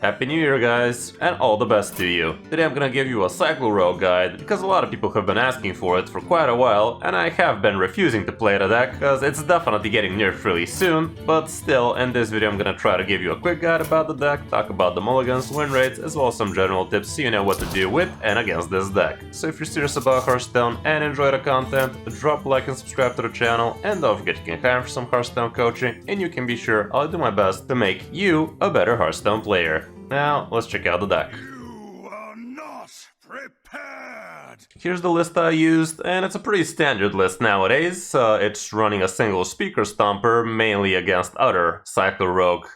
Happy New Year, guys, and all the best to you. Today I'm gonna give you a Cycle Rogue guide, because a lot of people have been asking for it for quite a while, and I have been refusing to play the deck, because it's definitely getting nerfed really soon, but still, in this video I'm gonna try to give you a quick guide about the deck, talk about the mulligans, win rates, as well as some general tips so you know what to do with and against this deck. So if you're serious about Hearthstone and enjoy the content, drop a like and subscribe to the channel, and don't forget you can hire for some Hearthstone coaching, and you can be sure I'll do my best to make you a better Hearthstone player. Now, let's check out the deck. You are not prepared! Here's the list I used, and it's a pretty standard list nowadays. It's running a single speaker stomper, mainly against other Cycle Rogue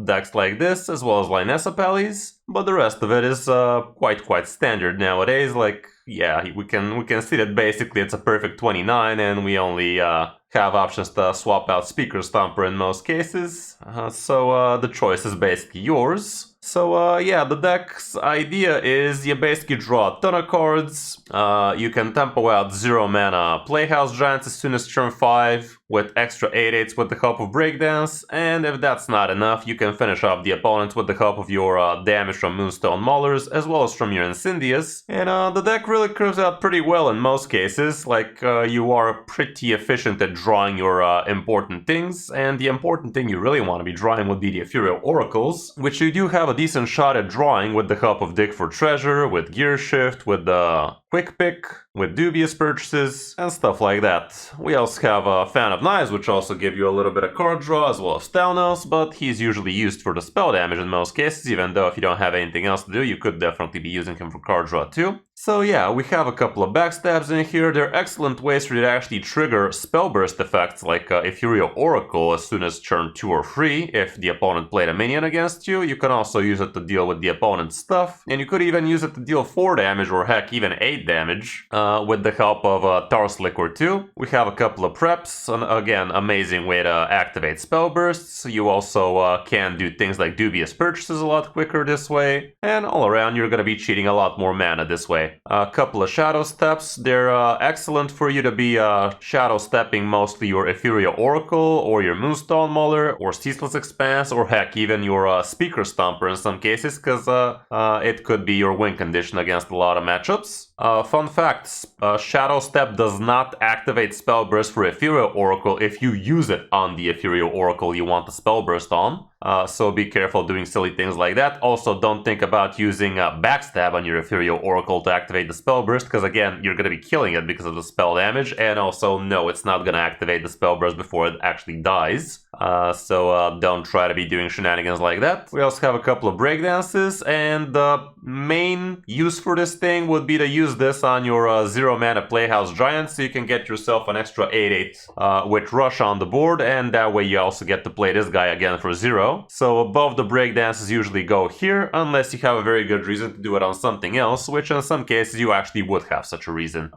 decks like this, as well as Linessa Pallies. But the rest of it is quite standard nowadays. Like, yeah, we can see that basically it's a perfect 29, and we only have options to swap out Speaker Stomper in most cases. So the choice is basically yours. So yeah, the deck's idea is you basically draw a ton of cards. You can tempo out 0 mana Playhouse Giants as soon as turn 5 with extra 8/8s with the help of Breakdance, and if that's not enough, you can finish off the opponent with the help of your damage from Moonstone Maulers as well as from your Incendius. And the deck really curves out pretty well in most cases, like you are pretty efficient at drawing your important things, and the important thing you really want to be drawing would be the Ethereal Oracles, which you do have a decent shot at drawing with the help of Dig for Treasure, with Gear Shift, with the Quick Pick, with Dubious Purchases, and stuff like that. We also have a Fan of Knives, which also give you a little bit of card draw, as well as Stalnos, but he's usually used for the spell damage in most cases, even though if you don't have anything else to do, you could definitely be using him for card draw too. So yeah, we have a couple of backstabs in here. They're excellent ways for you to actually trigger spell burst effects like Ethereal Oracle as soon as turn 2 or 3 if the opponent played a minion against you. You can also use it to deal with the opponent's stuff, and you could even use it to deal 4 damage or heck even 8 damage with the help of Tarslick or 2. We have a couple of preps, and again, amazing way to activate spell bursts. You also can do things like Dubious Purchases a lot quicker this way, and all around you're gonna be cheating a lot more mana this way. A couple of Shadow Steps, they're excellent for you to be Shadow Stepping mostly your Ethereal Oracle or your Moonstone Mauler or Ceaseless Expanse or heck even your Speaker Stomper in some cases, because it could be your win condition against a lot of matchups. Fun fact, Shadow Step does not activate Spell Burst for Ethereal Oracle if you use it on the Ethereal Oracle you want the Spell Burst on. So be careful doing silly things like that. Also, don't think about using Backstab on your Ethereal Oracle to activate the Spell Burst, because again, you're going to be killing it because of the spell damage, and also, no, it's not going to activate the Spell Burst before it actually dies. So don't try to be doing shenanigans like that. We also have a couple of Breakdances, and the main use for this thing would be to use this on your 0 mana Playhouse Giant, so you can get yourself an extra 8/8 with Rush on the board, and that way you also get to play this guy again for 0. So above the Breakdances usually go here, unless you have a very good reason to do it on something else, which in some cases you actually would have such a reason.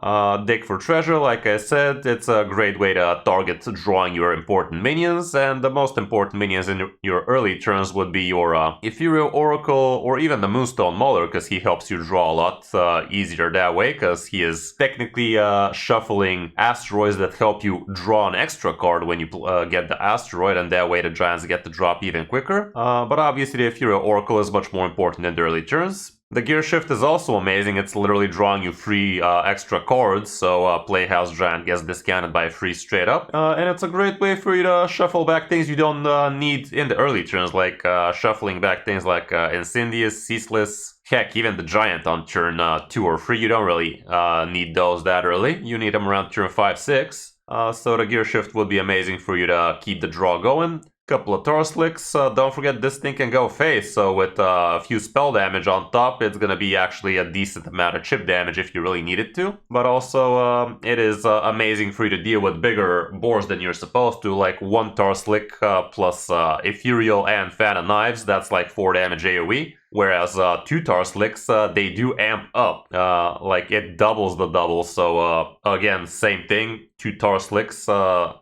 Dig for Treasure, like I said, it's a great way to target drawing your important minions, and the most important minions in your early turns would be your Ethereal Oracle or even the Moonstone Mauler, because he helps you draw a lot easier that way, because he is technically shuffling asteroids that help you draw an extra card when you get the asteroid, and that way the giants get to drop even quicker. But obviously the Ethereal Oracle is much more important in the early turns. The Gear Shift is also amazing. It's literally drawing you 3 extra cards, so Playhouse Giant gets discounted by 3 straight up. And it's a great way for you to shuffle back things you don't need in the early turns, like shuffling back things like Incendius, Ceaseless, heck, even the Giant on turn 2 or 3. You don't really need those that early. You need them around turn 5, 6. So the Gear Shift would be amazing for you to keep the draw going. Couple of Tarslicks, don't forget this thing can go face, so with a few spell damage on top, it's gonna be actually a decent amount of chip damage if you really need it to. But also, it is amazing for you to deal with bigger boards than you're supposed to, like 1 Tarslick plus Ethereal and Fan of Knives, that's like 4 damage AoE. Whereas 2 Tarslicks, they do amp up, like it doubles the double, so again, same thing, 2 Tarslicks,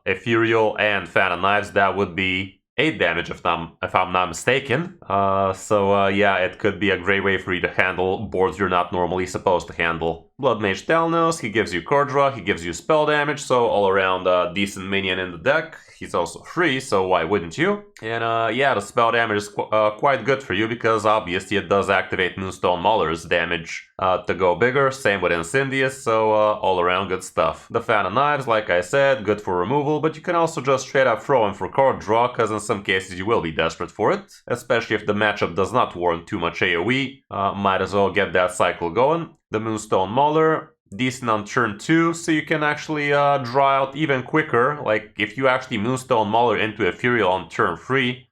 Ethereal and Fan of Knives, that would be 8 damage if I'm not mistaken. So yeah, it could be a great way for you to handle boards you're not normally supposed to handle. Blood Mage Talnos, he gives you card draw, he gives you spell damage, so all around decent minion in the deck. He's also free, so why wouldn't you? And yeah, the spell damage is quite good for you because obviously it does activate Moonstone Mauler's damage to go bigger. Same with Incendious, so all around good stuff. The Fan of Knives, like I said, good for removal, but you can also just straight up throw him for card draw because in some cases you will be desperate for it, especially if the matchup does not warrant too much AoE. Might as well get that cycle going. The Moonstone Mauler, decent on turn 2, so you can actually draw out even quicker. Like, if you actually Moonstone Mauler into Ethereal on turn 3,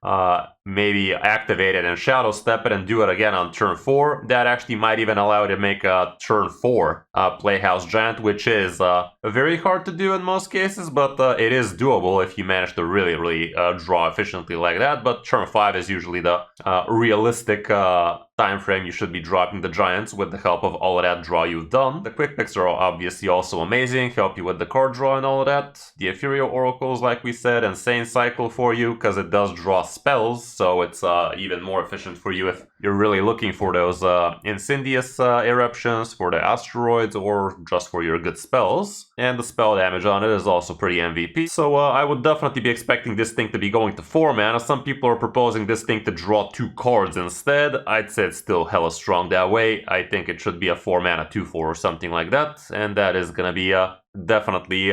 maybe activate it and Shadow Step it and do it again on turn 4, that actually might even allow you to make a turn 4 Playhouse Giant, which is very hard to do in most cases, but it is doable if you manage to really draw efficiently like that. But turn 5 is usually the realistic time frame you should be dropping the Giants with the help of all of that draw you've done. The quick picks are obviously also amazing, help you with the card draw and all of that. The Ethereal Oracles, like we said, insane cycle for you because it does draw spells, so it's even more efficient for you if you're really looking for those Incendious eruptions, for the asteroids, or just for your good spells. And the spell damage on it is also pretty MVP. So I would definitely be expecting this thing to be going to 4 mana. Some people are proposing this thing to draw 2 cards instead. I'd say it's still hella strong that way. I think it should be a 4 mana 2/4 or something like that. And that is gonna be definitely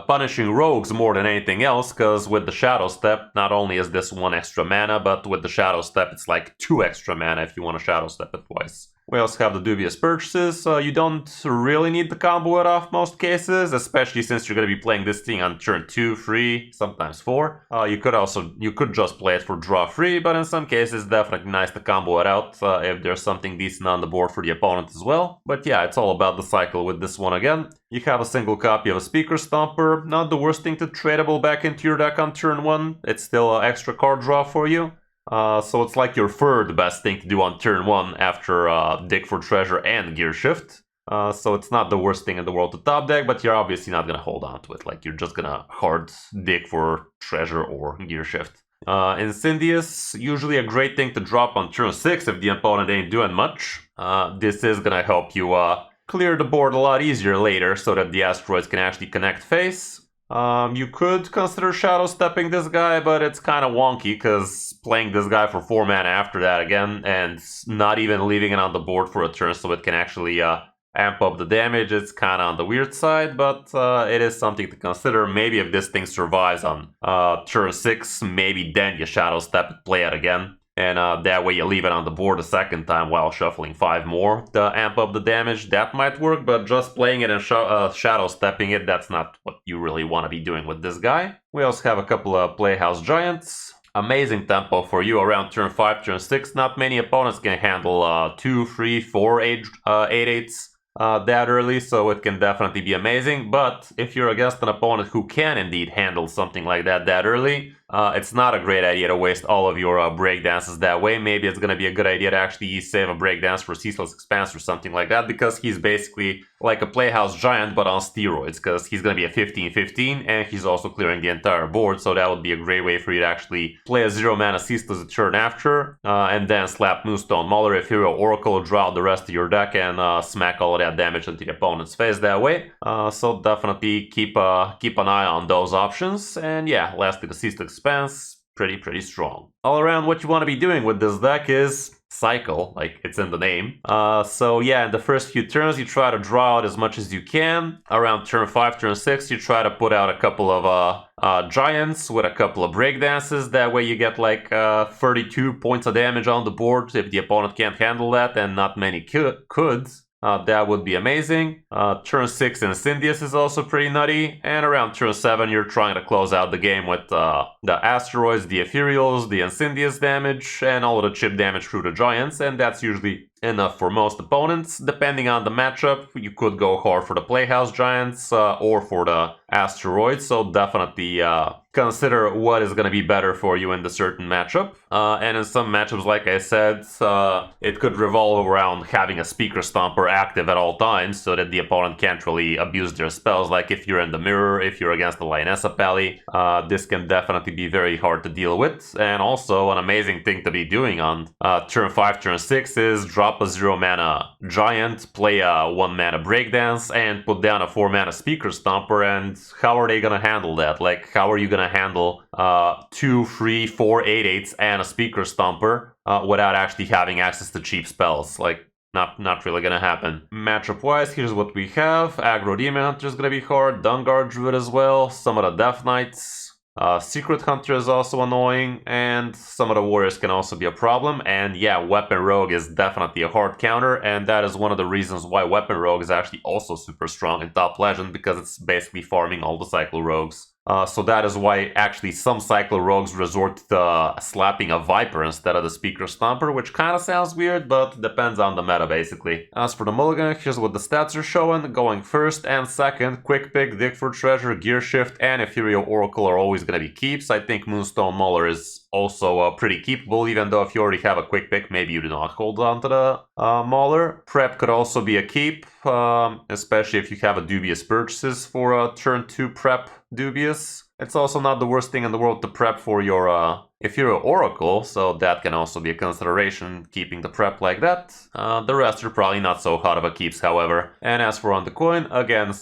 punishing rogues more than anything else, because with the Shadow Step, not only is this 1 extra mana, but with the Shadow Step it's like 2 extra mana if you want to Shadow Step it twice. We also have the Dubious Purchases. You don't really need to combo it off most cases, especially since you're going to be playing this thing on turn 2, 3, sometimes 4. You could just play it for draw 3, but in some cases definitely nice to combo it out if there's something decent on the board for the opponent as well. But yeah, it's all about the cycle with this one again. You have a single copy of a Speaker Stomper, not the worst thing to tradable back into your deck on turn 1. It's still an extra card draw for you. So it's like your third best thing to do on turn 1 after Dig for Treasure and Gear Shift. So it's not the worst thing in the world to top deck, but you're obviously not going to hold on to it. Like, you're just going to hard Dig for Treasure or Gear Shift. Incendious, usually a great thing to drop on turn 6 if the opponent ain't doing much. This is going to help you clear the board a lot easier later so that the asteroids can actually connect face. You could consider Shadow Stepping this guy, but it's kind of wonky because playing this guy for 4 mana after that again and not even leaving it on the board for a turn so it can actually amp up the damage, it's kind of on the weird side, but it is something to consider. Maybe if this thing survives on turn 6, maybe then you Shadow Step it, play it again. And that way you leave it on the board a second time while shuffling 5 more to amp up the damage. That might work, but just playing it and Shadow Stepping it, that's not what you really want to be doing with this guy. We also have a couple of Playhouse Giants. Amazing tempo for you around turn 5, turn 6. Not many opponents can handle 2, 3, 4, 8/8s that early, so it can definitely be amazing. But if you're against an opponent who can indeed handle something like that early, it's not a great idea to waste all of your breakdances that way. Maybe it's going to be a good idea to actually save a breakdance for Ceaseless Expanse or something like that, because he's basically like a Playhouse Giant but on steroids, because he's going to be a 15/15 and he's also clearing the entire board, so that would be a great way for you to actually play a 0 mana Ceaseless a turn after, and then slap Moonstone Mauler, Ethereal Oracle, draw out the rest of your deck and smack all of that damage into the opponent's face that way. So definitely keep an eye on those options. And yeah, lastly, the Ceaseless Expanse, pretty strong. All around, what you want to be doing with this deck is cycle, like it's in the name. So yeah, in the first few turns you try to draw out as much as you can. Around turn 5, turn 6 you try to put out a couple of giants with a couple of breakdances. That way you get like 32 points of damage on the board if the opponent can't handle that, and not many could. That would be amazing. Turn 6 Incendious is also pretty nutty. And around turn 7 you're trying to close out the game with the asteroids, the ethereals, the Incendious damage, and all of the chip damage through the giants. And that's usually enough for most opponents. Depending on the matchup, you could go hard for the Playhouse Giants or for the asteroids. So definitely consider what is going to be better for you in the certain matchup. And in some matchups, like I said, it could revolve around having a Speaker Stomper active at all times so that the opponent can't really abuse their spells. Like if you're in the mirror, if you're against the Lionessa Pally, this can definitely be very hard to deal with. And also an amazing thing to be doing on turn 5, turn 6 is drop drop a 0-mana Giant, play a 1-mana Breakdance, and put down a 4-mana Speaker Stomper, and how are they gonna handle that? Like, how are you gonna handle 2, 3, 4, 8/8s and a Speaker Stomper without actually having access to cheap spells? Like, not really gonna happen. Matchup-wise, here's what we have. Aggro Demon Hunter is gonna be hard, Dunguard Druid as well, some of the Death Knights. Secret Hunter is also annoying, and some of the warriors can also be a problem. And yeah, Weapon Rogue is definitely a hard counter, and that is one of the reasons why Weapon Rogue is actually also super strong in Top Legend, because it's basically farming all the Cyclo Rogues. So that is why actually some Cyclo Rogues resort to slapping a Viper instead of the Speaker Stomper, which kind of sounds weird, but depends on the meta basically. As for the Mulligan, here's what the stats are showing. Going first and second, Quick Pick, Dig for Treasure, Gear Shift, and Ethereal Oracle are always going to be keeps. I think Moonstone Mauler is also pretty keepable, even though if you already have a Quick Pick, maybe you do not hold on to the Mauler. Prep could also be a keep, especially if you have a Dubious Purchases for a turn 2 prep Dubious. It's also not the worst thing in the world to prep for your Ethereal Oracle, so that can also be a consideration, keeping the prep like that. The rest are probably not so hot of a keeps, however. And as for on the coin, again,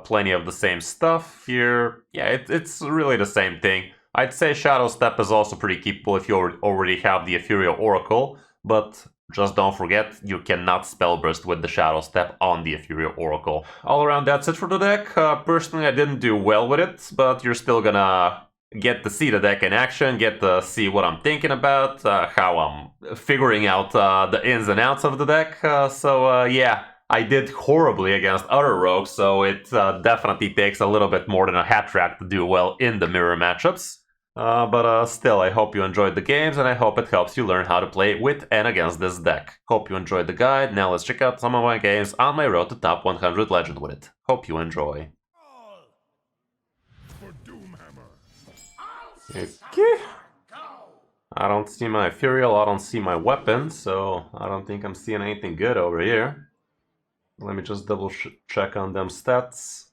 plenty of the same stuff here. Yeah, it's really the same thing. I'd say Shadow Step is also pretty keepable if you already have the Ethereal Oracle, but just don't forget, you cannot Spell Burst with the Shadow Step on the Ethereal Oracle. All around, that's it for the deck. Personally, I didn't do well with it, but you're still gonna get to see the deck in action, get to see what I'm thinking about, how I'm figuring out the ins and outs of the deck. Yeah, I did horribly against other rogues, so it definitely takes a little bit more than a hat trick to do well in the mirror matchups. But still, I hope you enjoyed the games, and I hope it helps you learn how to play with and against this deck. Hope you enjoyed the guide. Now let's check out some of my games on my road to top 100 Legend with it. Hope you enjoy. Okay. I don't see my Ethereal, I don't see my weapon, so I don't think I'm seeing anything good over here. Let me just double check on them stats.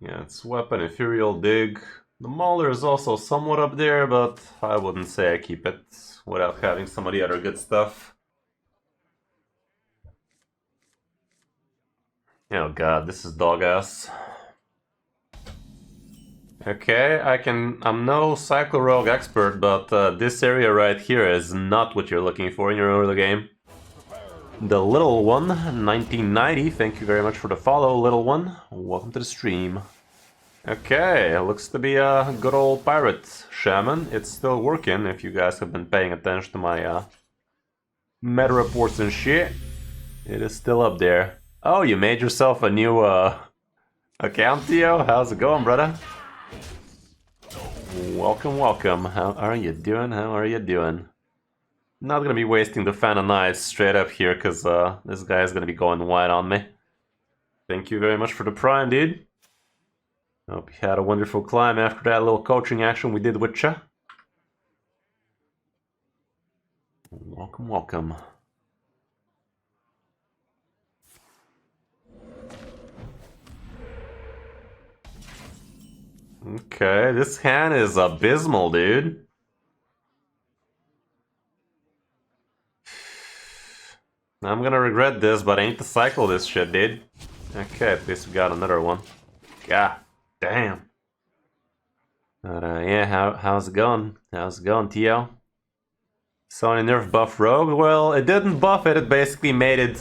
Yeah, it's weapon, Ethereal, dig. The Mauler is also somewhat up there, but I wouldn't say I keep it without having some of the other good stuff. Oh god, this is dog ass. Okay, I'm no Cyclo Rogue expert, but this area right here is not what you're looking for in your early game. The Little One, 1990, thank you very much for the follow, Little One. Welcome to the stream. Okay, looks to be a good old pirate Shaman. It's still working, if you guys have been paying attention to my meta reports and shit. It is still up there. Oh, you made yourself a new account, Theo? How's it going, brother? Welcome, welcome. How are you doing? How are you doing? Not gonna be wasting the Fan of Knives straight up here, because this guy is gonna be going wide on me. Thank you very much for the prime, dude. Hope you had a wonderful climb after that little coaching action we did with ya. Welcome, welcome. Okay, this hand is abysmal, dude. I'm gonna regret this, but I need to cycle this shit, dude. Okay, at least we got another one. God damn. But yeah, how's it going? How's it going, Tio? Sony nerf buff Rogue? Well, it didn't buff it, it basically made it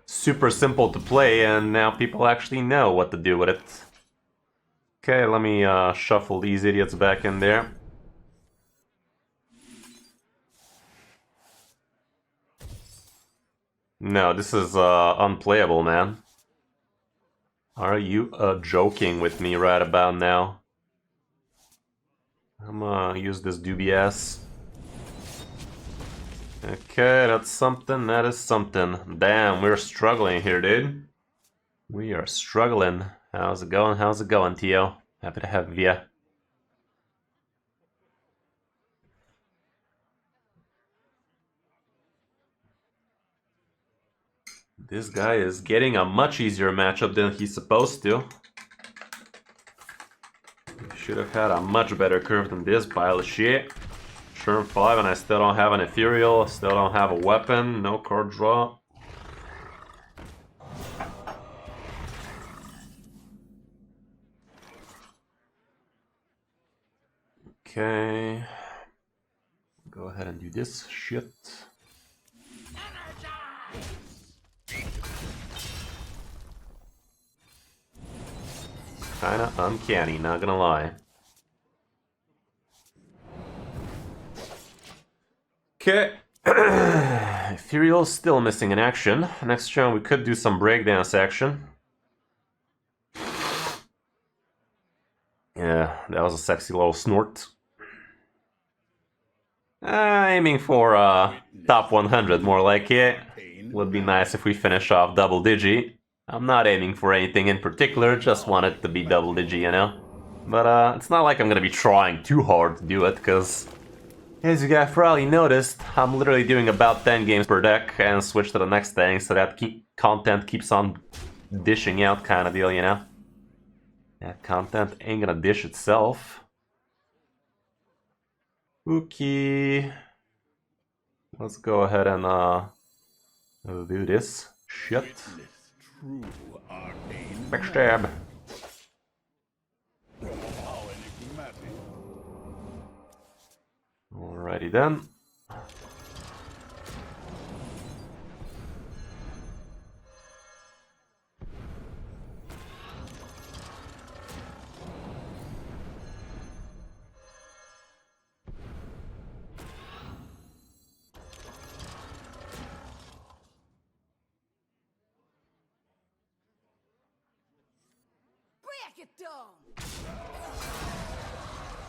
super simple to play, and now people actually know what to do with it. Okay, let me shuffle these idiots back in there. No, this is unplayable, man. Are you joking with me right about now? I'm gonna use this dubious. Okay, that's something, that is something. Damn, we're struggling here, dude. We are struggling. How's it going? How's it going, Tio? Happy to have ya. This guy is getting a much easier matchup than he's supposed to. Should have had a much better curve than this pile of shit. Turn 5 and I still don't have an ethereal, still don't have a weapon, no card draw. Okay. Go ahead and do this shit. Kinda uncanny, not gonna lie. Okay. Ethereal's still missing in action. Next turn we could do some breakdance action. Yeah, that was a sexy little snort. Aiming for top 100 more like it. Would be nice if we finish off double digi. I'm not aiming for anything in particular, just want it to be double digi, you know? But it's not like I'm gonna be trying too hard to do it, because as you guys probably noticed, I'm literally doing about 10 games per deck and switch to the next thing, so that content keeps on dishing out kind of deal, you know? That content ain't gonna dish itself. Okay. Let's go ahead and do this shit. Backstab. Alrighty then.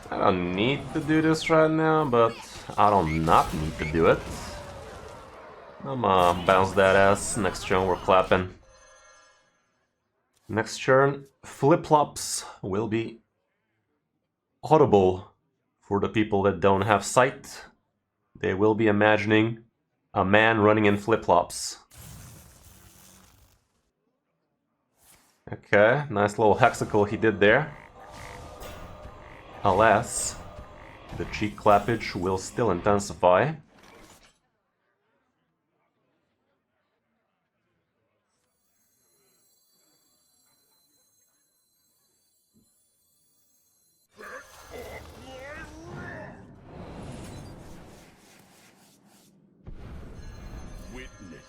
I don't need to do this right now, but I don't not need to do it. I'm bounce that ass. Next turn we're clapping. Next turn, flip-flops will be audible for the people that don't have sight. They will be imagining a man running in flip-flops. Okay, nice little hexacle he did there. Alas, the cheek clappage will still intensify. Witness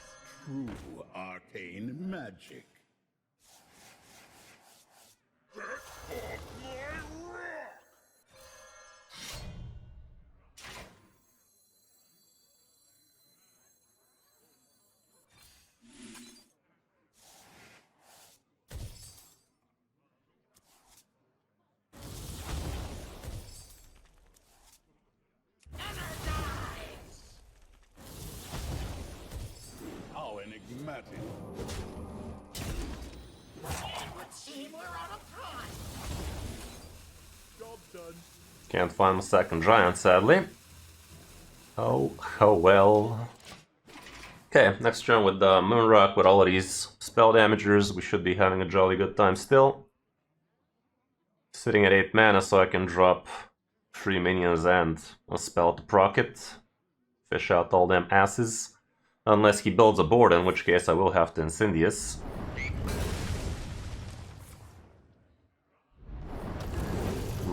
true arcane magic. How enigmatic. It would seem we're out of time. Job done. Can't find my second giant, sadly. Oh well. Okay, next turn with the Moonrock, with all of these spell damagers, we should be having a jolly good time still. Sitting at 8 mana, so I can drop 3 minions and a spell to proc it. Fish out all them asses. Unless he builds a board, in which case I will have to Incendius.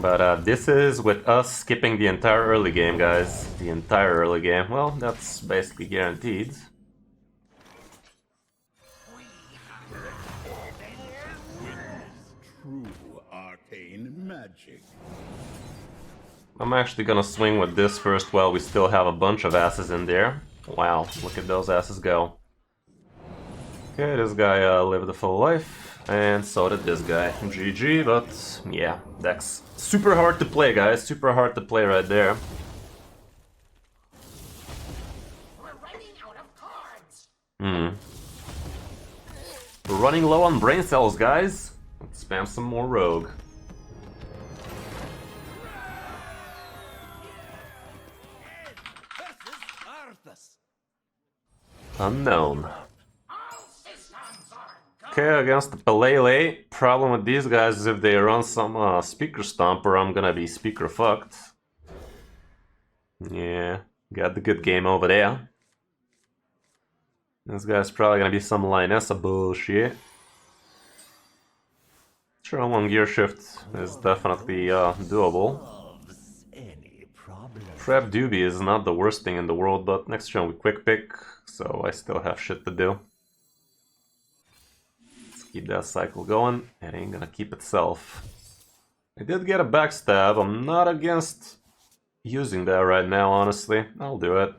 But this is with us skipping the entire early game, guys. The entire early game. Well, that's basically guaranteed. True arcane magic. I'm actually gonna swing with this first while we still have a bunch of asses in there. Wow, look at those asses go. Okay, this guy lived a full life, and so did this guy. GG, but yeah, that's super hard to play, guys. Super hard to play right there. We're running out of cards. We're running low on brain cells, guys. Let's spam some more rogue. Unknown. All systems are go. Okay, against the Pelele. Problem with these guys is if they run some speaker stomper, I'm gonna be speaker fucked. Yeah, got the good game over there. This guy's probably gonna be some Lionessa bullshit. Sure, one gear shift is definitely doable. Prep Doobie is not the worst thing in the world, but next turn we quick pick, so I still have shit to do. Let's keep that cycle going. It ain't gonna keep itself. I did get a backstab. I'm not against using that right now, honestly. I'll do it.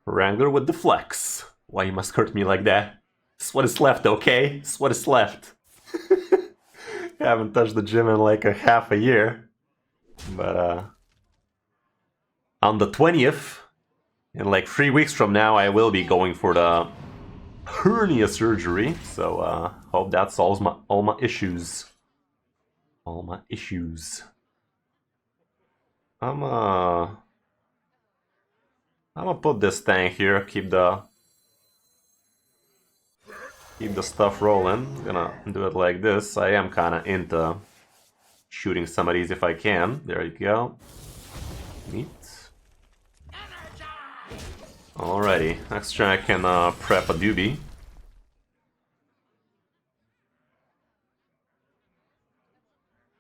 Wrangler with the flex. Why you must hurt me like that? It's what is left, okay? It's what is left. I haven't touched the gym in like a half a year. But on the 20th, in like 3 weeks from now, I will be going for the hernia surgery. So hope that solves all my issues. All my issues. I'm gonna put this tank here, keep the stuff rolling. I'm gonna do it like this. I am kinda into shooting some of these if I can. There you go. Neat. Alrighty, next turn I can prep a doobie.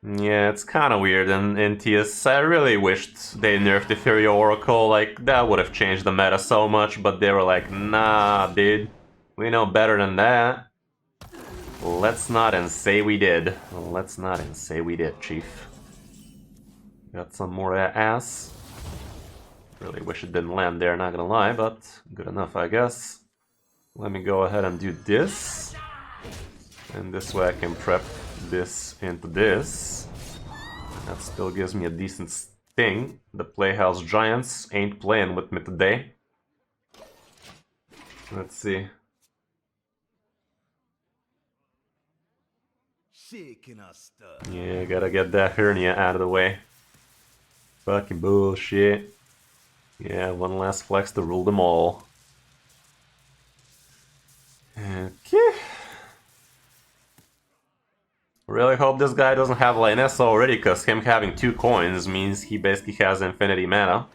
Yeah, it's kinda weird in TS. I really wished they nerfed the Fury Oracle, like that would have changed the meta so much, but they were like, nah, dude, we know better than that. Let's not and say we did. Let's not and say we did, Chief. Got some more ass. Really wish it didn't land there, not gonna lie, but good enough, I guess. Let me go ahead and do this. And this way I can prep this into this. That still gives me a decent sting. The Playhouse Giants ain't playing with me today. Let's see. Yeah, gotta get that hernia out of the way. Fucking bullshit. Yeah, one last flex to rule them all. Okay. Really hope this guy doesn't have Lionessa already, because him having 2 coins means he basically has infinity mana.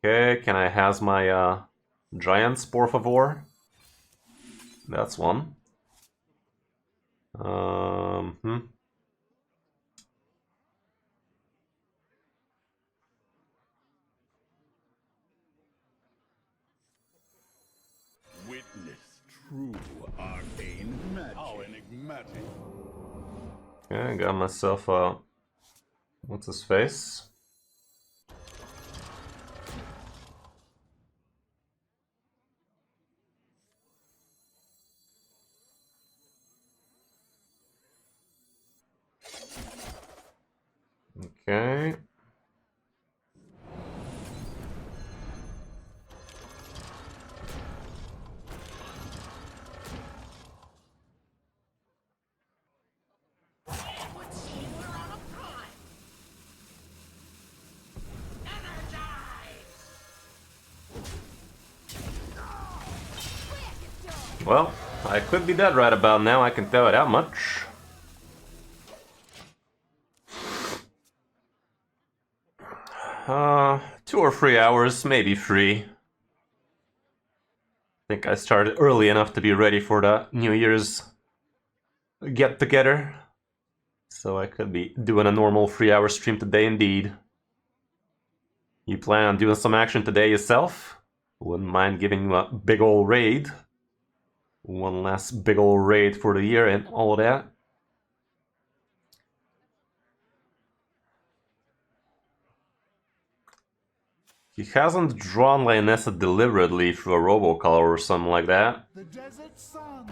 Okay, can I has my Giants, por favor? That's one. Witness true arcane magic. How enigmatic. Okay, I got myself a... what's his face? Okay. Well, I could be dead right about now, I can tell it that much. Uh, 2 or 3 hours, maybe 3. I think I started early enough to be ready for the New Year's get-together. So I could be doing a normal 3-hour stream today indeed. You plan on doing some action today yourself? Wouldn't mind giving you a big ol' raid. One last big ol' raid for the year and all that. He hasn't drawn Lionessa deliberately through a robocolor or something like that.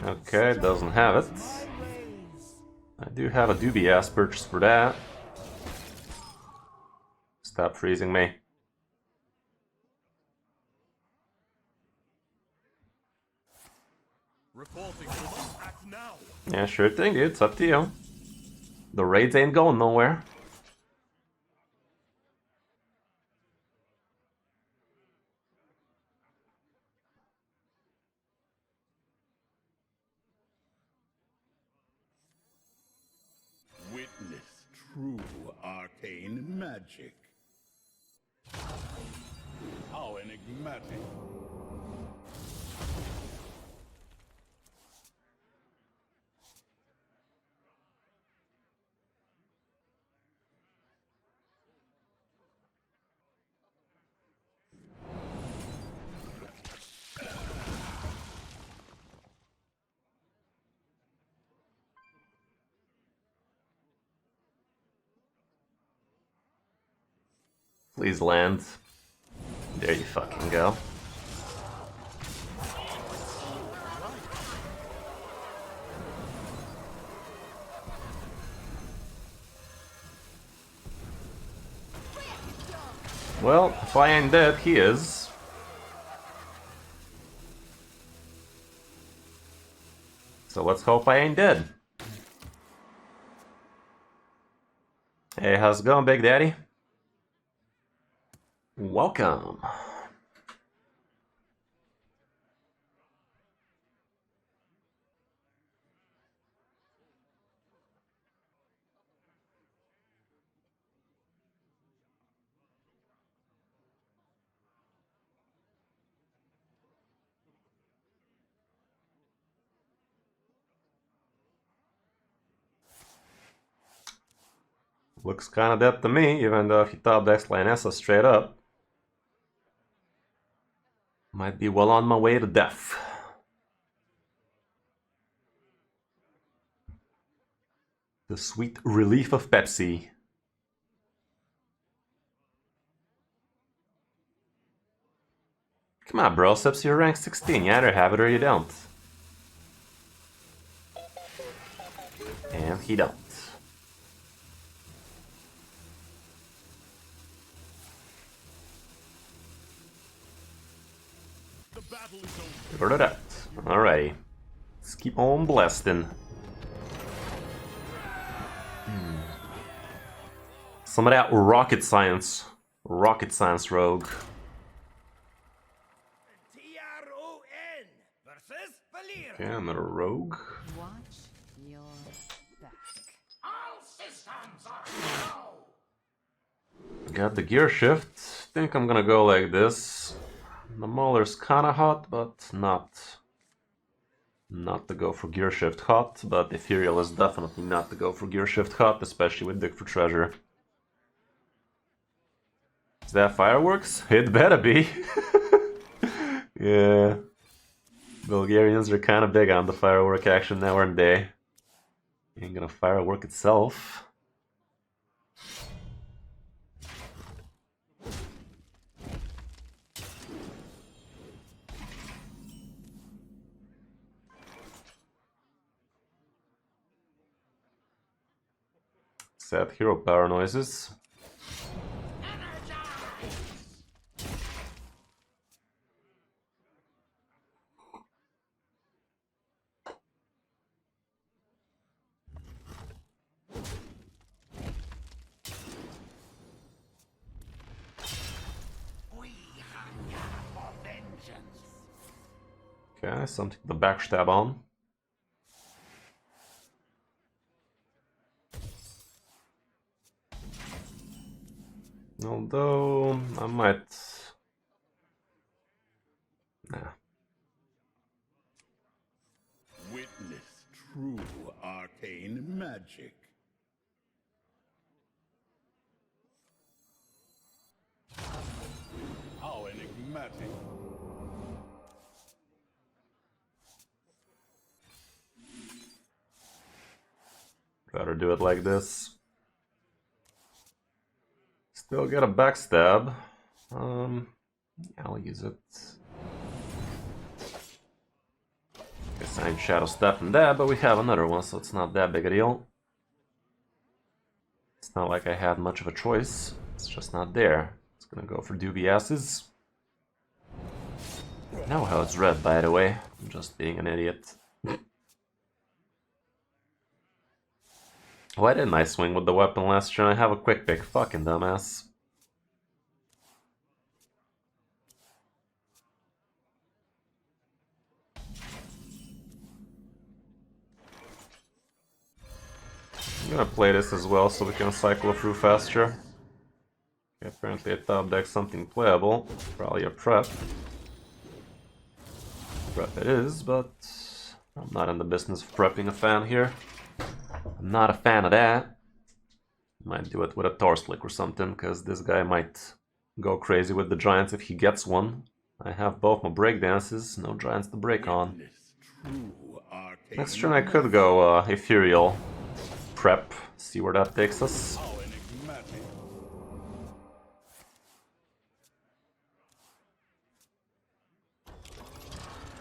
Okay, doesn't have it. I do have a doobie-ass purchase for that. Stop freezing me. Yeah, sure thing, dude. It's up to you. The raids ain't going nowhere. Witness true arcane magic. How enigmatic. Please land. There you fucking go. Well, if I ain't dead, he is. So let's hope I ain't dead. Hey, how's it going, Big Daddy? Welcome. Looks kinda dead to me, even though if he top decks Lionessa straight up. Might be well on my way to death. The sweet relief of Pepsi. Come on, bro, Sips, you're rank 16. You either have it or you don't. And he don't. Get rid of that. Alrighty. Let's keep on blasting. Some of that rocket science. Rocket science rogue. T-R-O-N versus Valir. Okay, another rogue. Watch your back. All systems are go. Got the gear shift. Think I'm gonna go like this. The Mauler's kinda hot, but not to go for gear shift hot, but Ethereal is definitely not to go for gear shift hot, especially with Dig for Treasure. Is that fireworks? It better be. Yeah. Bulgarians are kinda big on the firework action now, aren't they? Ain't gonna firework itself. Set hero power noises. Okay, something to backstab on. Although, I might... Nah. Witness true arcane magic. How enigmatic. Rather do it like this. Still get a backstab. Yeah, I'll use it. Guess I ain't Shadow Stepping that, but we have another one, so it's not that big a deal. It's not like I had much of a choice. It's just not there. It's gonna go for Dubias's. I know how it's read, by the way. I'm just being an idiot. Why didn't I swing with the weapon last turn? I have a quick pick. Fucking dumbass. I'm gonna play this as well so we can cycle through faster. Okay, apparently I top deck something playable. Probably a prep. Prep it is, but I'm not in the business of prepping a fan here. I'm not a fan of that. Might do it with a Torslick or something, because this guy might go crazy with the giants if he gets one. I have both my breakdances, no giants to break on. Next turn I could go Ethereal Prep, see where that takes us.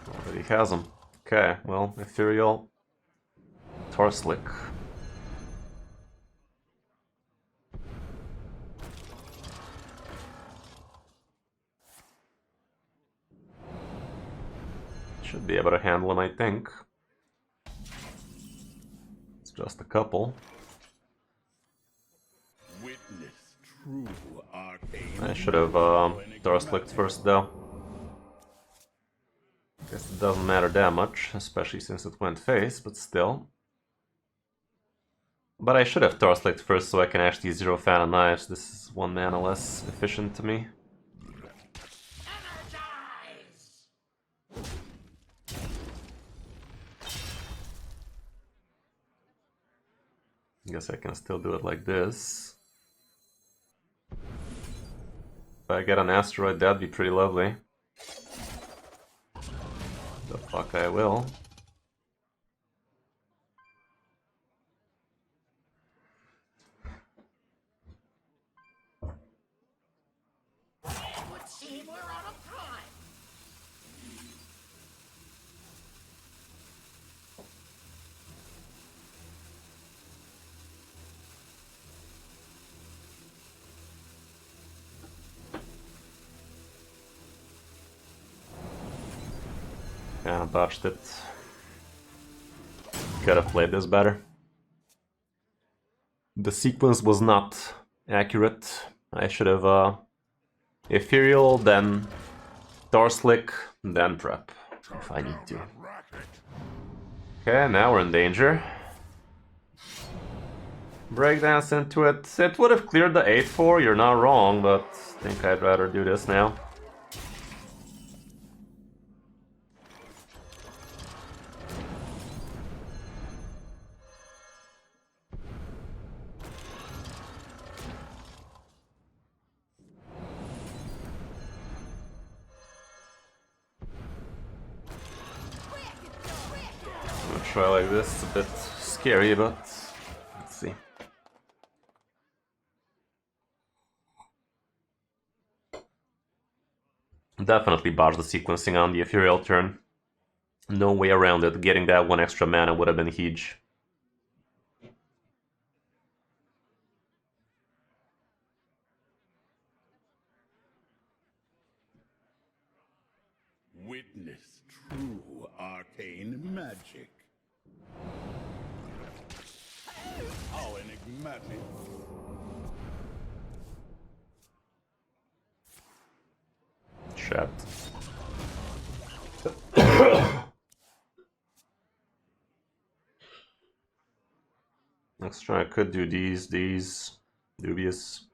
Already has him. Okay, well, Ethereal Torslick. Should be able to handle him, I think. It's just a couple. I should have Torslicked first, though. Guess it doesn't matter that much, especially since it went face, but still. But I should have Torslicked first so I can actually zero fan of knives. This is 1 mana less efficient to me. Guess I can still do it like this. If I get an asteroid, that'd be pretty lovely. The fuck I will. It would seem we're out of time. Yeah, botched it. Could have played this better. The sequence was not accurate. I should have Ethereal, then Torslick, then Prep, if I need to. Okay, now we're in danger. Breakdance into it. It would have cleared the 8-4, you're not wrong, but I think I'd rather do this now. Try like this, it's a bit scary, but let's see. Definitely botched the sequencing on the Ethereal turn. No way around it. Getting that 1 extra mana would have been huge. Witness true arcane magic. How enigmatic. Chat. Next turn I could do these, dubious.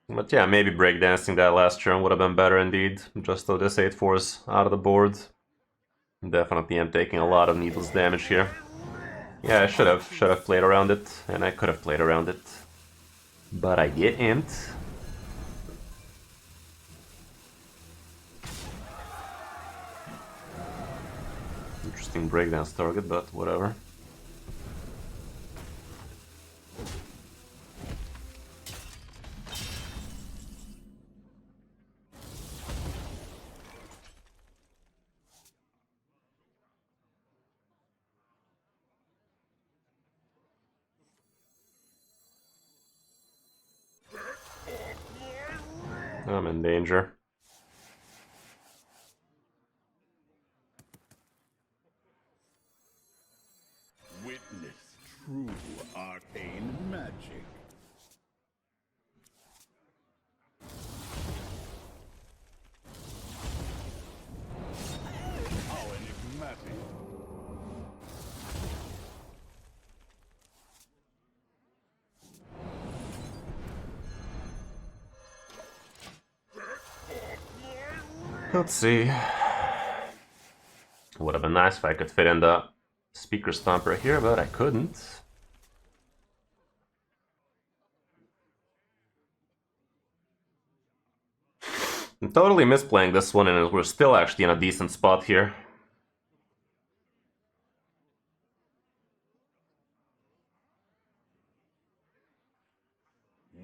But yeah, maybe breakdancing that last turn would have been better indeed, just so this 8-4 is out of the board. Definitely am taking a lot of needless damage here. Yeah, I should have played around it, and I could have played around it. But I didn't. Interesting breakdance target, but whatever. I'm in danger. Witness true arcane magic. How enigmatic. Let's see. Would have been nice if I could fit in the speaker stomper here, but I couldn't. I'm totally misplaying this one, and we're still actually in a decent spot here.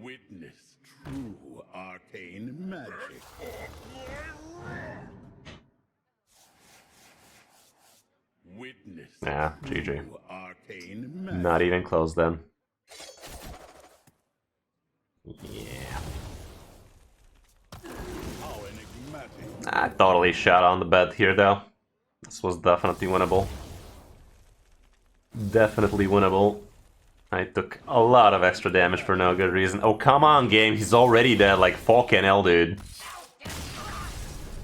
Witness true arcane magic. Witness Yeah, GG. true arcane magic. Not even close then. Yeah. How enigmatic. I totally shot on the bet here though. This was definitely winnable. Definitely winnable. I took a lot of extra damage for no good reason. Oh, come on, game. He's already dead. Like, fucking hell, dude.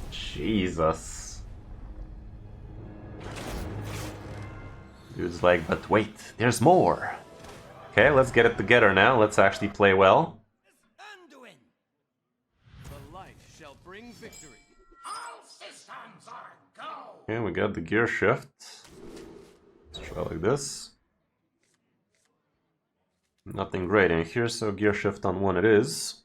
Jesus. Dude's like, but wait, there's more. Okay, let's get it together now. Let's actually play well. Anduin! The light shall bring victory. All systems are go! Okay, we got the gear shift. Let's try like this. Nothing great in here, so gear shift on one it is.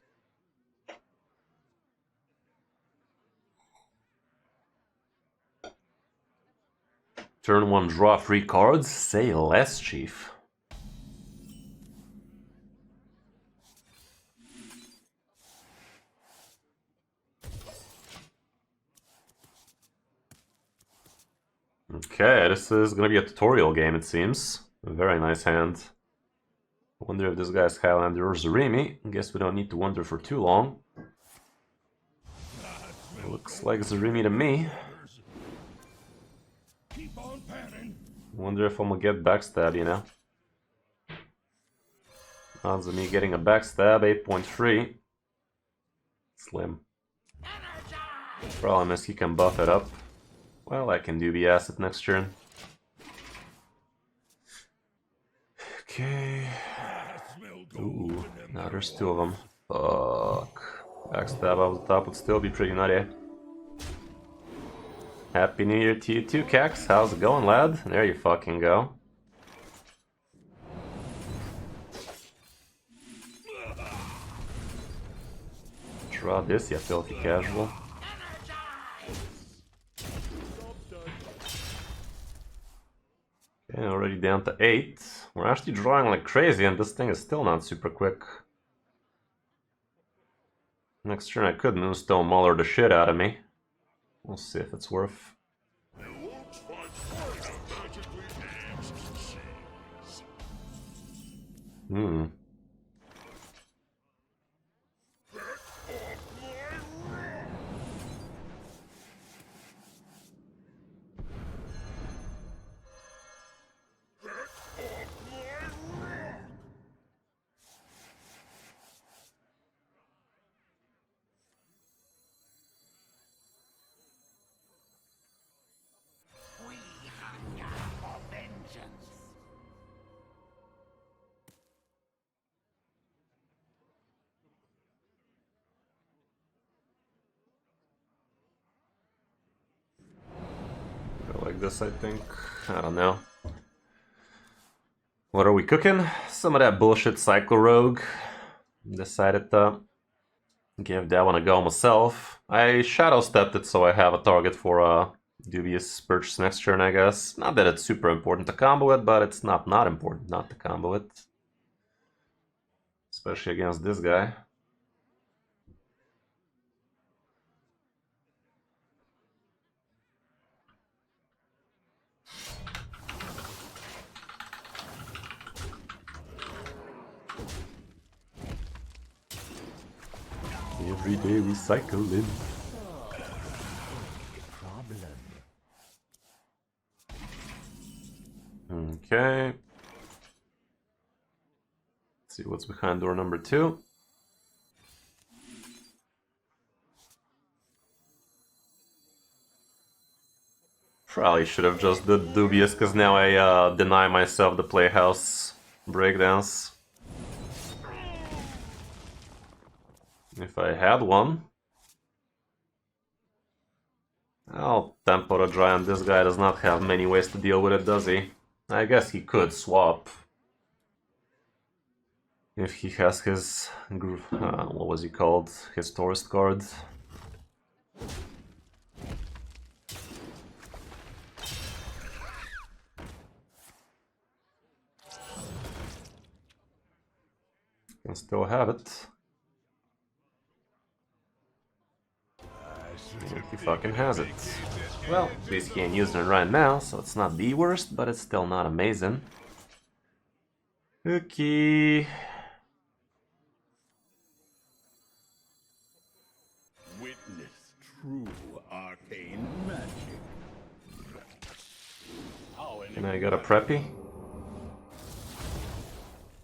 Turn 1, draw 3 cards. Say less, Chief. Okay, this is gonna be a tutorial game, it seems. A very nice hand. I wonder if this guy's Highlander or Zarimi. I guess we don't need to wonder for too long. Looks like Zarimi to me. Keep on panning. Wonder if I'm gonna get backstab, you know. Odds of me getting a backstab, 8.3. Slim. Problem is he can buff it up. Well, I can do the asset next turn. Okay. Ooh, now there's 2 of them. Fuck. Backstab off the top would still be pretty nutty. Happy New Year to you too, Cax. How's it going, lad? There you fucking go. Draw this, you filthy casual. Okay, already down to 8. We're actually drawing like crazy, and this thing is still not super quick. Next turn I could Moonstone Muller the shit out of me. We'll see if it's worth. Hmm. We hunger for vengeance. Go like this, I think. I don't know. What are we cooking? Some of that bullshit Cycle Rogue. Decided to give that one a go myself. I shadow stepped it so I have a target for dubious purchase next turn, I guess. Not that it's super important to combo it, but it's not important not to combo it. Especially against this guy. You Every day recycling. Okay. Let's see what's behind door number 2. Probably should have just did dubious, because now I deny myself the playhouse breakdance. If I had one. I'll tempo the giant. This guy does not have many ways to deal with it, does he? I guess he could swap. If he has his... what was he called? His tourist card. Can still have it. He fucking has it. Well, at least he ain't using it right now, so it's not the worst, but it's still not amazing. Okay. Witness true arcane magic. And I got a preppy.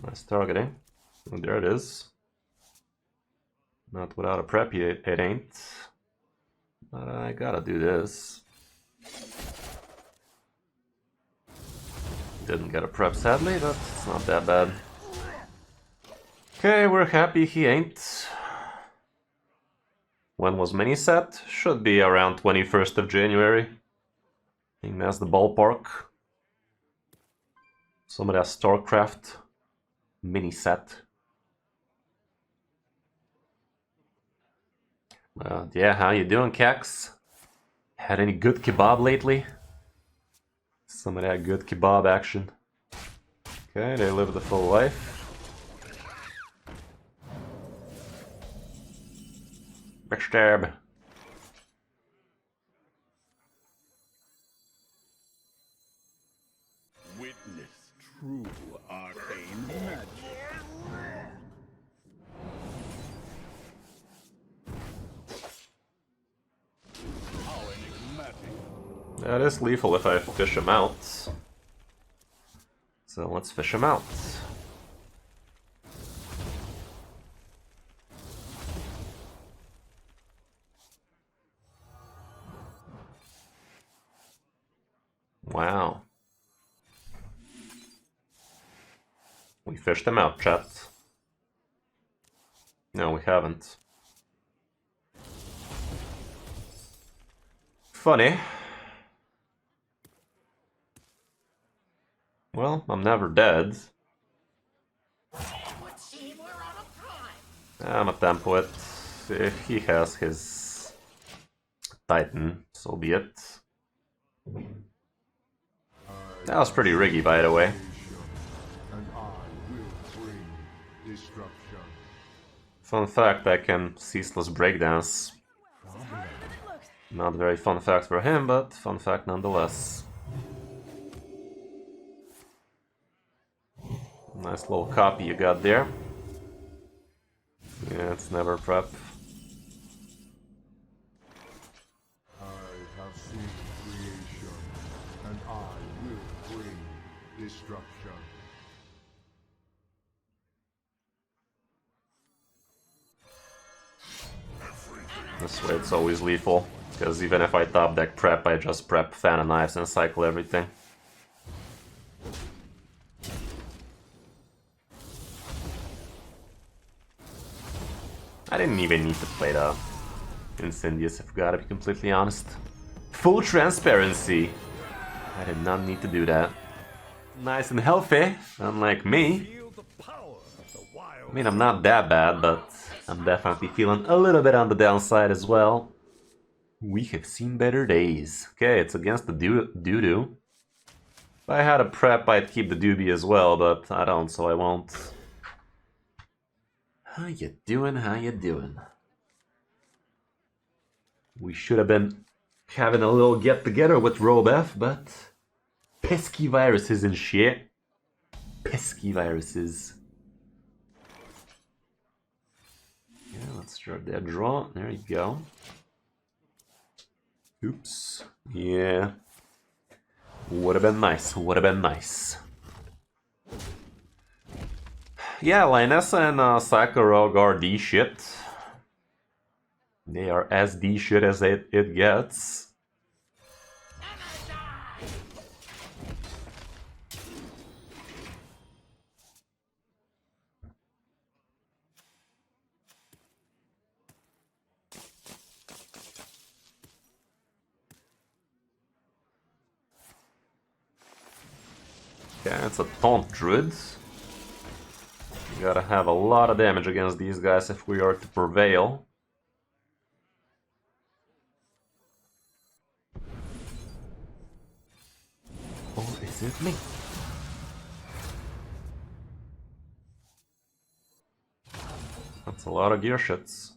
Nice targeting. Oh, there it is. Not without a preppy, it ain't. But I gotta do this. Didn't get a prep sadly, but it's not that bad. Okay, we're happy he ain't. When was mini set? Should be around 21st of January. I think that's the ballpark. Some of that StarCraft mini set. Yeah, how you doing, Cax? Had any good kebab lately? Some of that good kebab action. Okay, they live the full life. Backstab. Witness true arcane magic. How enigmatic. That is lethal if I fish him out. So let's fish him out. Wow. We fished him out, chat. No, we haven't. Funny. Well, I'm never dead. It would seem we're out of time. I'm a tempo it. If he has his Titan, so be it. That was pretty riggy, by the way. And I will bring destruction. Fun fact, I can ceaseless breakdance. Not very fun fact for him, but fun fact nonetheless. Nice little copy you got there. Yeah, it's never prep. I have seen creation, and I will bring destruction. This way it's always lethal, because even if I top deck prep, I just prep Fan of Knives and cycle everything. I didn't even need to play the Incendious, if I gotta be completely honest. Full transparency! I did not need to do that. Nice and healthy, unlike me. Feel the power of the wild. I mean, I'm not that bad, but I'm definitely feeling a little bit on the downside as well. We have seen better days. Okay, it's against the doo-doo. If I had a prep, I'd keep the doobie as well, but I don't, so I won't. How you doing? How you doing? We should have been having a little get-together with Robef, but pesky viruses and shit. Pesky viruses. Yeah, Let's start that draw. There you go. Oops. Yeah. Would have been nice. Would have been nice. Yeah, Lionessa and Cycler Rogue are D shit. They are as D shit as it gets. Okay, it's a Taunt Druid. You gotta have a lot of damage against these guys if we are to prevail. Or is it me? That's a lot of gear shits.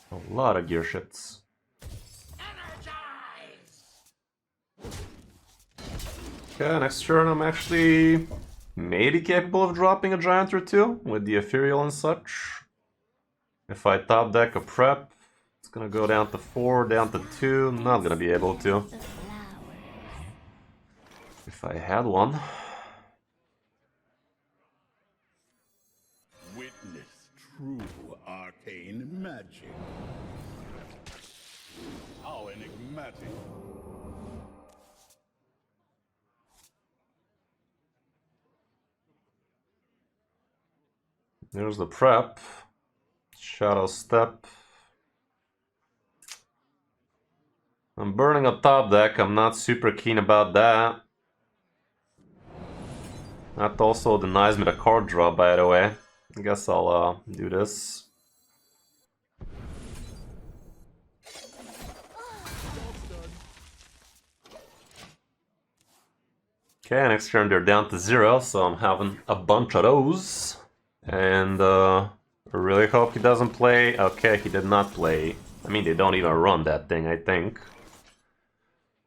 A lot of gear shits. Okay, next turn I'm actually maybe capable of dropping a giant or two with the ethereal and such. If I top deck a prep, it's gonna go down to 4, down to 2, not gonna be able to. If I had one. Witness true arcane magic. How enigmatic. There's the prep. Shadow Step. I'm burning a top deck, I'm not super keen about that. That also denies me the card draw, by the way. I guess I'll do this. Okay, next turn they're down to 0, so I'm having a bunch of those. And I really hope he doesn't play. Okay, he did not play. I mean, they don't even run that thing, I think.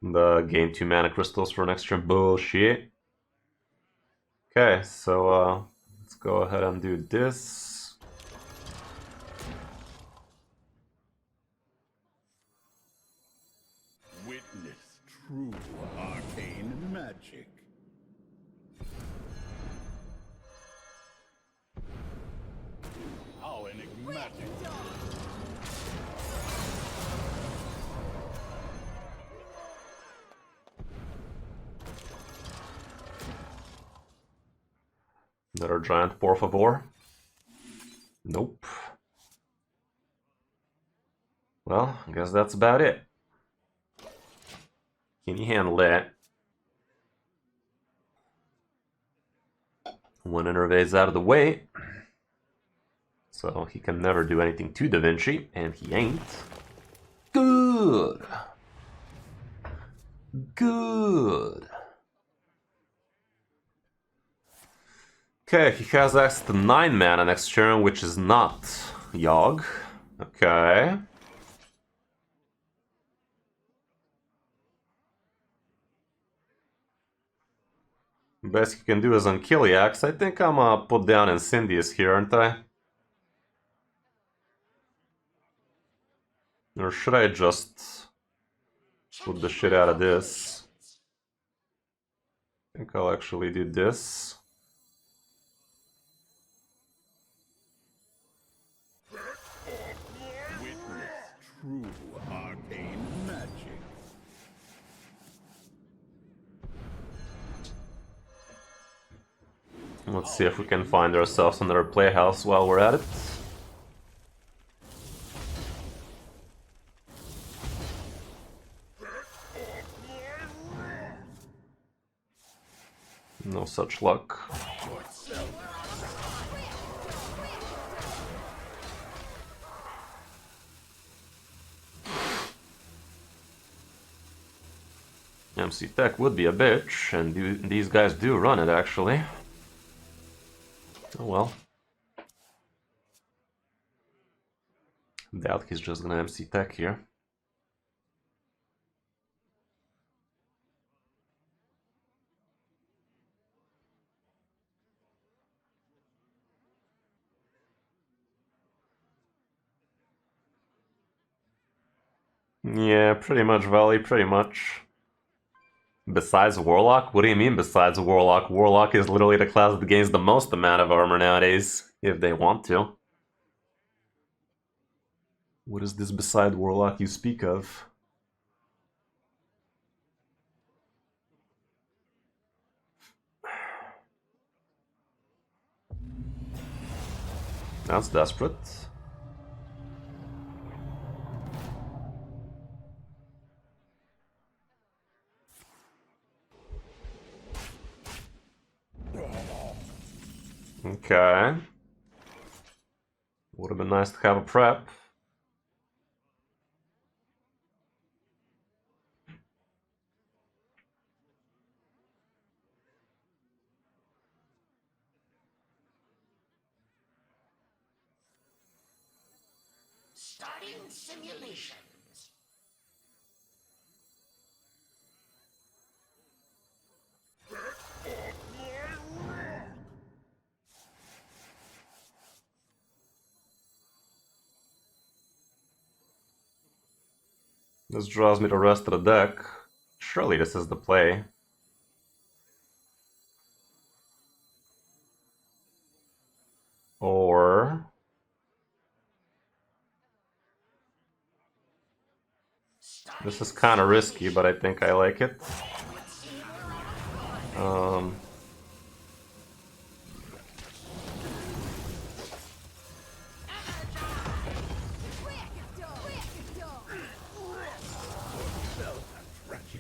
The gain 2 mana crystals for next turn. Bullshit. Okay, so let's go ahead and do this. Witness true arcane magic. How enigmatic. Another giant, por favor. Nope. Well, I guess that's about it. Can you handle that? One Innervade's out of the way. So he can never do anything to Da Vinci, and he ain't. Good! Good! Okay, he has access to 9 mana next turn, which is not Yogg. Okay. Best he can do is on Kiliax. I think I'm gonna put down Incendius here, aren't I? Or should I just put the shit out of this? I think I'll actually do this. True arcane magic. Let's see if we can find ourselves another playhouse while we're at it. No such luck. MC Tech would be a bitch, and these guys do run it, actually. Oh well. Doubt he's just gonna MC tech here. Yeah, pretty much, Valley, pretty much. Besides Warlock? What do you mean besides Warlock? Warlock is literally the class that gains the most amount of armor nowadays, if they want to. What is this beside Warlock you speak of? That's desperate. Okay. Would have been nice to have a prep. Starting simulations. This draws me the rest of the deck. Surely this is the play. Or... this is kind of risky, but I think I like it.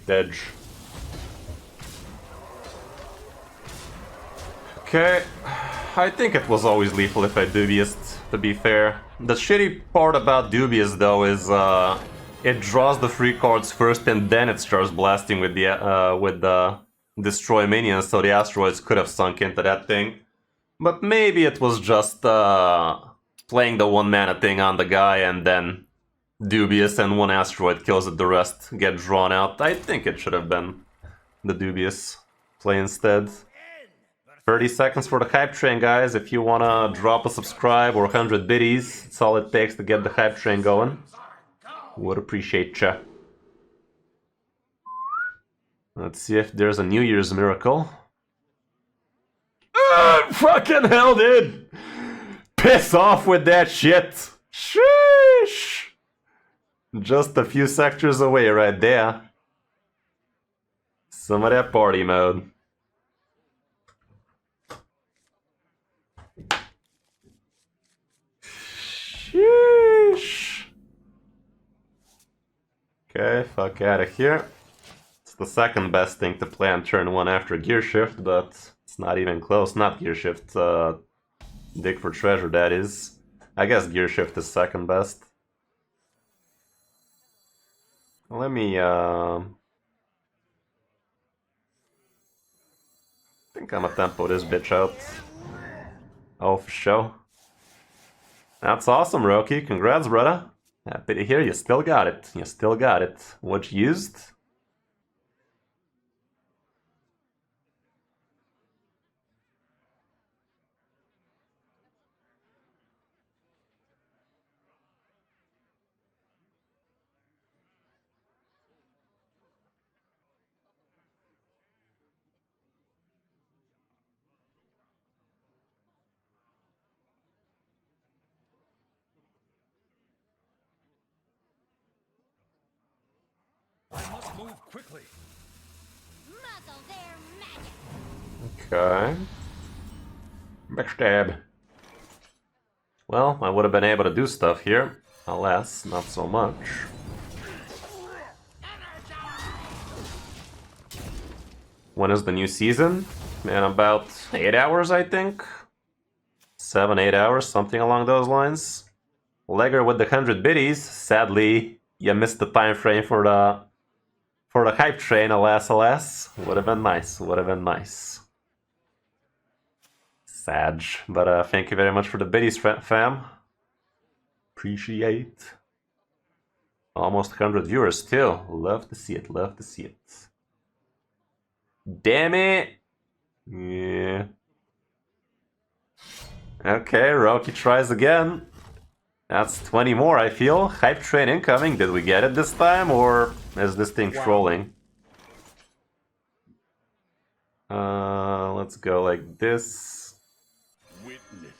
Edge. Okay, I think it was always lethal if I Dubious, to be fair. The shitty part about Dubious though is it draws the free cards first and then it starts blasting with the destroy minions, so the asteroids could have sunk into that thing. But maybe it was just playing the 1-mana thing on the guy and then Dubious and one asteroid kills it, the rest get drawn out. I think it should have been the Dubious play instead. 30 seconds for the hype train, guys. If you wanna drop a subscribe or 100 biddies, it's all it takes to get the hype train going. Would appreciate ya. Let's see if there's a New Year's miracle. Fucking hell, dude! Piss off with that shit! Sheesh! Just a few sectors away right there. Some of that party mode. Sheesh. Okay, fuck out of here. It's the second best thing to play on turn 1 after Gear Shift, but it's not even close. Not Gear Shift, Dig for Treasure, that is. I guess Gear Shift is second best. Let me, I think I'm gonna tempo this bitch out. Oh, for sure. That's awesome, Roki. Congrats, brother. Happy to hear you still got it. You still got it. What you used? I must move quickly. Muzzle their magic. Okay. Backstab. Well, I would have been able to do stuff here. Alas, not so much. When is the new season? In about 8 hours, I think. 7-8 hours, something along those lines. Legger with the 100 biddies. Sadly, you missed the time frame for the hype train, alas. Would have been nice, would have been nice. Sag, but thank you very much for the biddies, fam. Appreciate. Almost 100 viewers still. Love to see it, love to see it. Damn it! Yeah. Okay, Rocky tries again. That's 20 more, I feel. Hype train incoming. Did we get it this time, or is this thing trolling? Let's go like this. Witness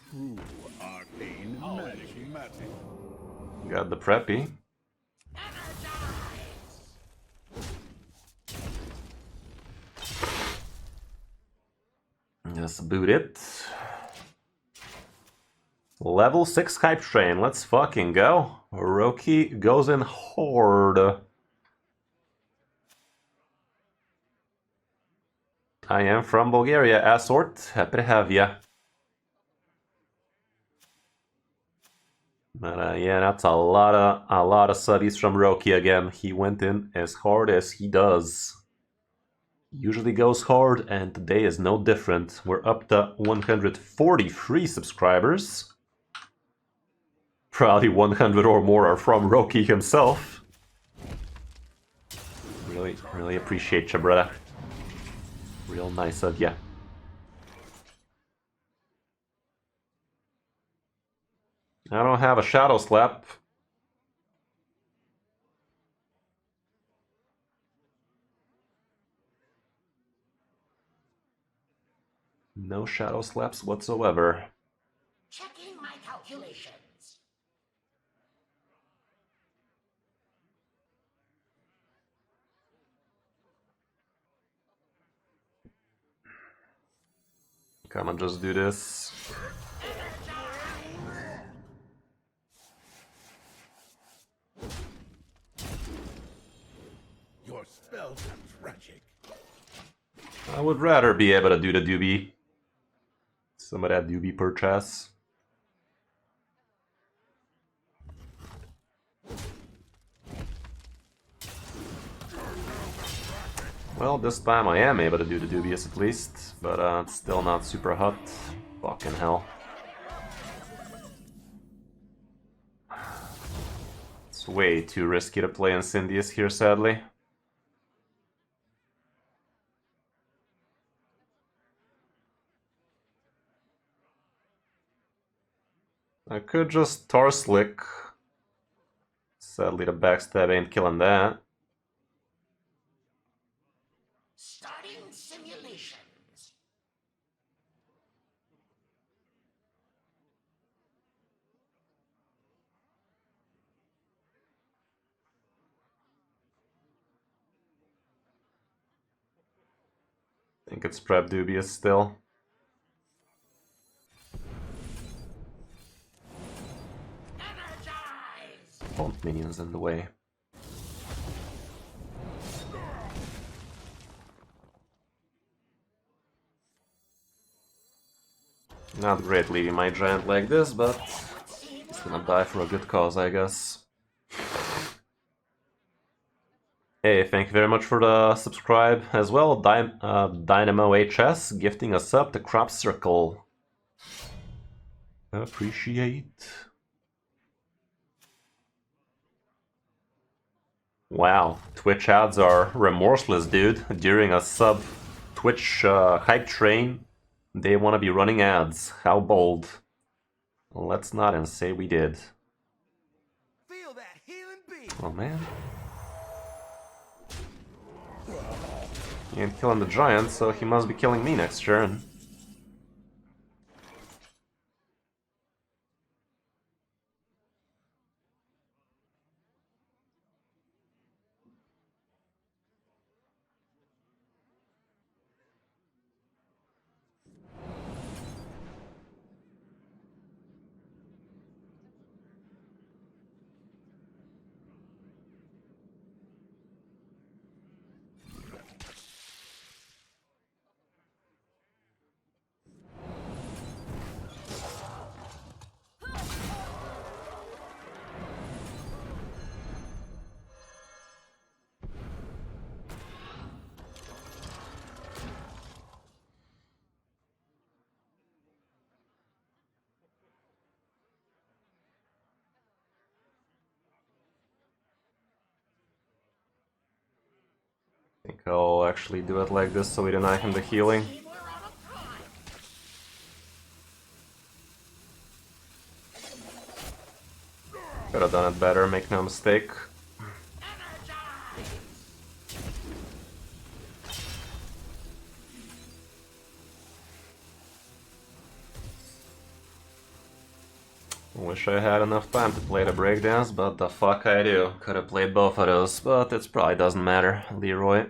true arcane magic. Got the preppy. Just boot it. Level 6 hype train. Let's fucking go. Roki goes in horde. I am from Bulgaria, Assort. Happy to have ya. But yeah, that's a lot of subbies from Roki again. He went in as hard as he does. Usually goes hard, and today is no different. We're up to 143 subscribers. Probably 100 or more are from Roki himself. Really appreciate you, brother. Real nice of ya. I don't have a Shadow Slap. No Shadow Slaps whatsoever. Checking my calculations. Come on, just do this. Your spells are tragic. I would rather be able to do the doobie. Some of that doobie purchase. Well, this time I am able to do the dubious at least, but it's still not super hot. Fucking hell. It's way too risky to play Incendious here, sadly. I could just Tar Slick. Sadly, the backstab ain't killing that. Starting simulations. Think it's prep dubious still. Energize! Taunt minions in the way. Not great leaving my giant like this, but he's gonna die for a good cause, I guess. Hey, thank you very much for the subscribe as well. Dynamo HS gifting us up to Crop Circle. Appreciate. Wow, Twitch ads are remorseless, dude. During a sub Twitch hype train, they want to be running ads. How bold. Let's nod and say we did. Feel that healing beam. Oh man. He ain't killing the giant, so he must be killing me next turn. I think I'll actually do it like this so we deny him the healing. See, we're out of time. Could have done it better, make no mistake. Energize. Wish I had enough time to play the breakdance, but the fuck I do. Could have played both of those, but it probably doesn't matter, Leroy.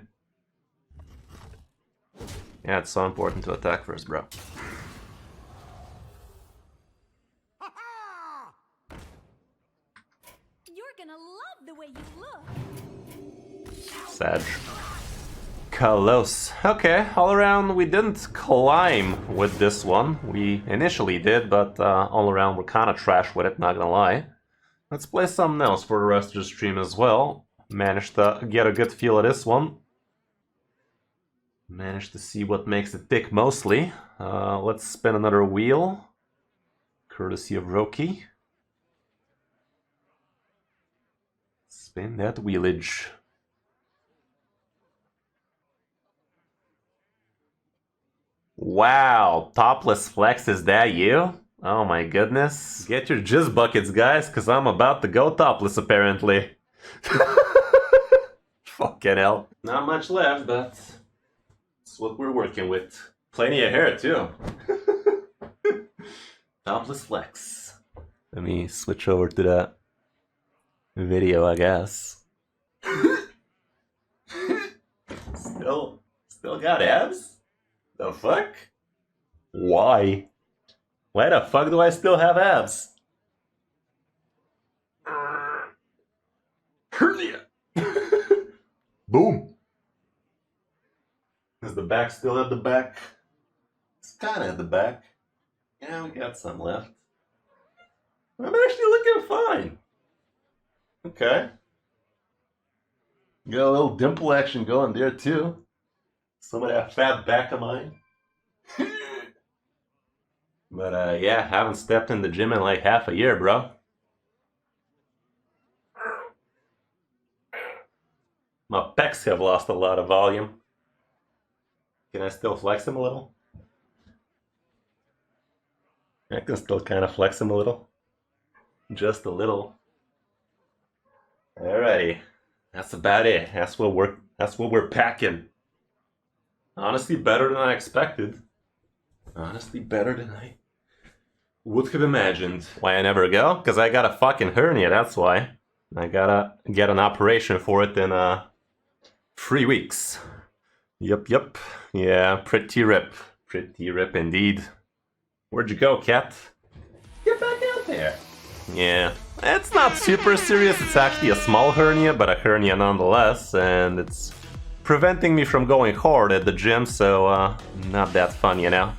Yeah, it's so important to attack first, bro. You're gonna love the way you look. Sag. Close. Okay, all around we didn't climb with this one. We initially did, but all around we're kind of trash with it, not gonna lie. Let's play something else for the rest of the stream as well. Managed to get a good feel of this one. Managed to see what makes it tick mostly. Let's spin another wheel. Courtesy of Roki. Spin that wheelage. Wow, Topless Flex, is that you? Oh my goodness. Get your jizz buckets, guys, because I'm about to go topless, apparently. Fucking hell. Not much left, but that's what we're working with. Plenty of hair, too. Topless Flex. Let me switch over to that video, I guess. Still got abs? The fuck? Why? Why the fuck do I still have abs? Boom. Is the back still at the back? It's kind of at the back. Yeah, we got some left. I'm actually looking fine. Okay. Got a little dimple action going there too. Some of that fat back of mine. But yeah, haven't stepped in the gym in like half a year, bro. My pecs have lost a lot of volume. Can I still flex them a little? I can still kind of flex them a little. Just a little. Alrighty. That's about it. That's what we're packing. Honestly, better than I expected. Honestly, better than I would have imagined. Why I never go? Because I got a fucking hernia, that's why. I gotta get an operation for it in 3 weeks. Yup. Yeah, pretty rip. Pretty rip indeed. Where'd you go, cat? Get back out there. Yeah, it's not super serious. It's actually a small hernia, but a hernia nonetheless, and it's preventing me from going hard at the gym, so not that fun, you know.